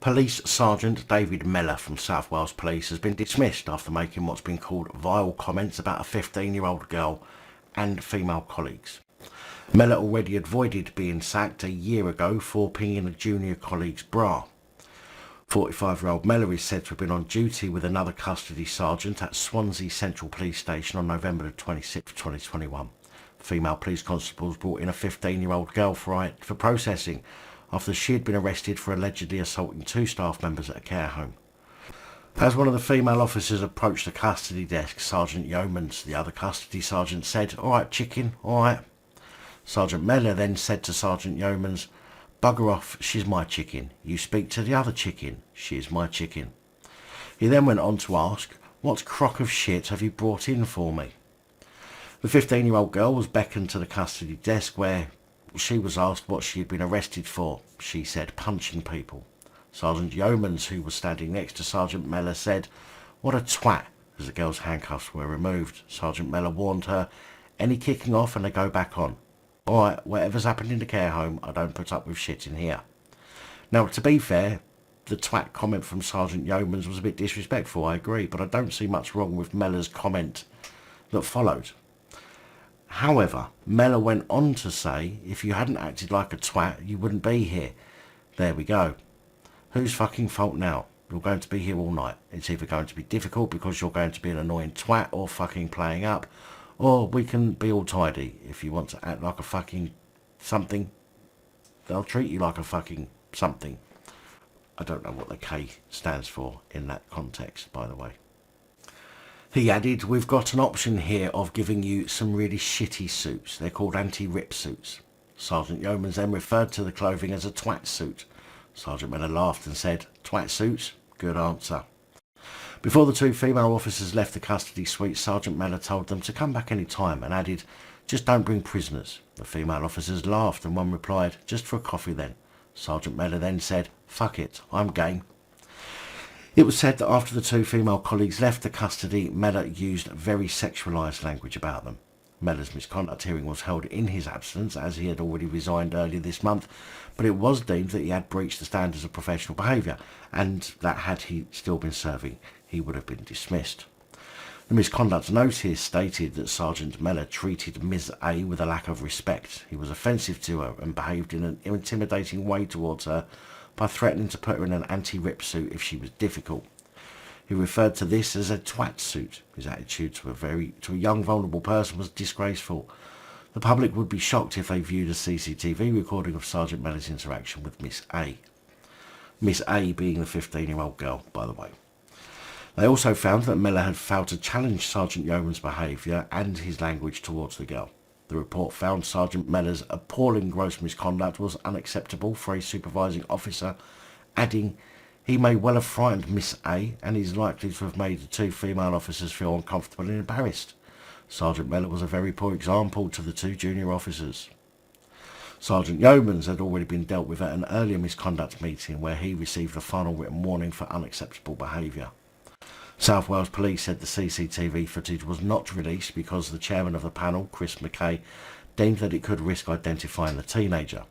Police Sergeant David Meller from South Wales Police has been dismissed after making what's been called vile comments about a 15-year-old girl and female colleagues. Meller already avoided being sacked a year ago for pinging a junior colleague's bra. 45-year-old Meller is said to have been on duty with another custody sergeant at Swansea Central Police Station on November 26, 2021. Female police constables brought in a 15-year-old girl for processing after she had been arrested for allegedly assaulting two staff members at a care home. As one of the female officers approached the custody desk, Sergeant Yoemans, the other custody sergeant, said, "All right, chicken, all right." Sergeant Meller then said to Sergeant Yoemans, "Bugger off, she's my chicken. You speak to the other chicken. She is my chicken." He then went on to ask, "What crock of shit have you brought in for me?" The 15-year-old girl was beckoned to the custody desk where she was asked what she had been arrested for. She said, "Punching people." Sergeant Yoemans, who was standing next to Sergeant Meller, said, "What a twat," as the girl's handcuffs were removed. Sergeant Meller warned her, "Any kicking off and they go back on. All right, whatever's happened in the care home, I don't put up with shit in here." Now, to be fair, the twat comment from Sergeant Yoemans was a bit disrespectful, I agree, but I don't see much wrong with Meller's comment that followed. However, Meller went on to say, "If you hadn't acted like a twat, you wouldn't be here." There we go. Whose fucking fault now? You're going to be here all night. It's either going to be difficult because you're going to be an annoying twat or fucking playing up, or we can be all tidy. If you want to act like a fucking something, they'll treat you like a fucking something. I don't know what the K stands for in that context, by the way. He added, "We've got an option here of giving you some really shitty suits. They're called anti-rip suits." Sergeant Yoemans then referred to the clothing as a twat suit. Sergeant Meller laughed and said, "Twat suits? Good answer." Before the two female officers left the custody suite, Sergeant Meller told them to come back any time and added, "Just don't bring prisoners." The female officers laughed and one replied, "Just for a coffee then." Sergeant Meller then said, "Fuck it, I'm game." It was said that after the two female colleagues left the custody, Meller used very sexualised language about them. Meller's misconduct hearing was held in his absence, as he had already resigned earlier this month, but it was deemed that he had breached the standards of professional behaviour, and that had he still been serving, he would have been dismissed. The misconduct notice stated that Sergeant Meller treated Ms A with a lack of respect. He was offensive to her and behaved in an intimidating way towards her by threatening to put her in an anti-rip suit if she was difficult. He referred to this as a twat suit. His attitude to a young vulnerable person was disgraceful. The public would be shocked if they viewed a CCTV recording of Sergeant Meller's interaction with Miss A. Miss A being the 15-year-old girl, by the way. They also found that Meller had failed to challenge Sergeant Yoemans' behaviour and his language towards the girl. The report found Sergeant Meller's appalling gross misconduct was unacceptable for a supervising officer, adding, "He may well have frightened Miss A and is likely to have made the two female officers feel uncomfortable and embarrassed. Sergeant Meller was a very poor example to the two junior officers." Sergeant Yoemans had already been dealt with at an earlier misconduct meeting where he received a final written warning for unacceptable behaviour. South Wales Police said the CCTV footage was not released because the chairman of the panel, Chris McKay, deemed that it could risk identifying the teenager.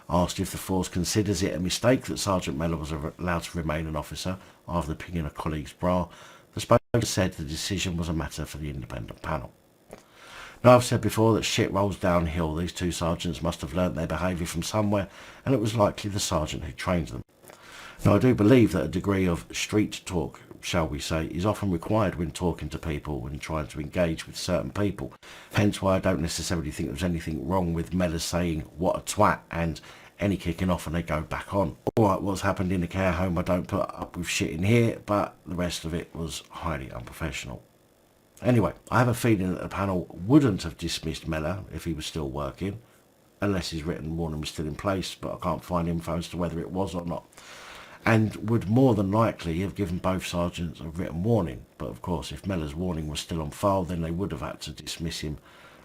Asked if the force considers it a mistake that Sergeant Meller was allowed to remain an officer after pinging a colleague's bra, the spokesman said the decision was a matter for the independent panel. Now, I've said before that shit rolls downhill. These two sergeants must have learnt their behaviour from somewhere, and it was likely the sergeant who trained them. Now, I do believe that a degree of street talk, shall we say, is often required when talking to people and trying to engage with certain people. Hence why I don't necessarily think there's anything wrong with Meller saying, "What a twat," and any kicking off and they go back on. Alright, what's happened in the care home, I don't put up with shit in here, but the rest of it was highly unprofessional. Anyway, I have a feeling that the panel wouldn't have dismissed Meller if he was still working, unless his written warning was still in place, but I can't find info as to whether it was or not, and would more than likely have given both sergeants a written warning. But of course, if Meller's warning was still on file, then they would have had to dismiss him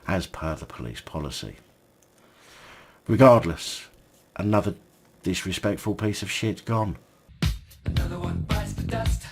as per the police policy. Regardless, another disrespectful piece of shit gone. Another one bites the dust.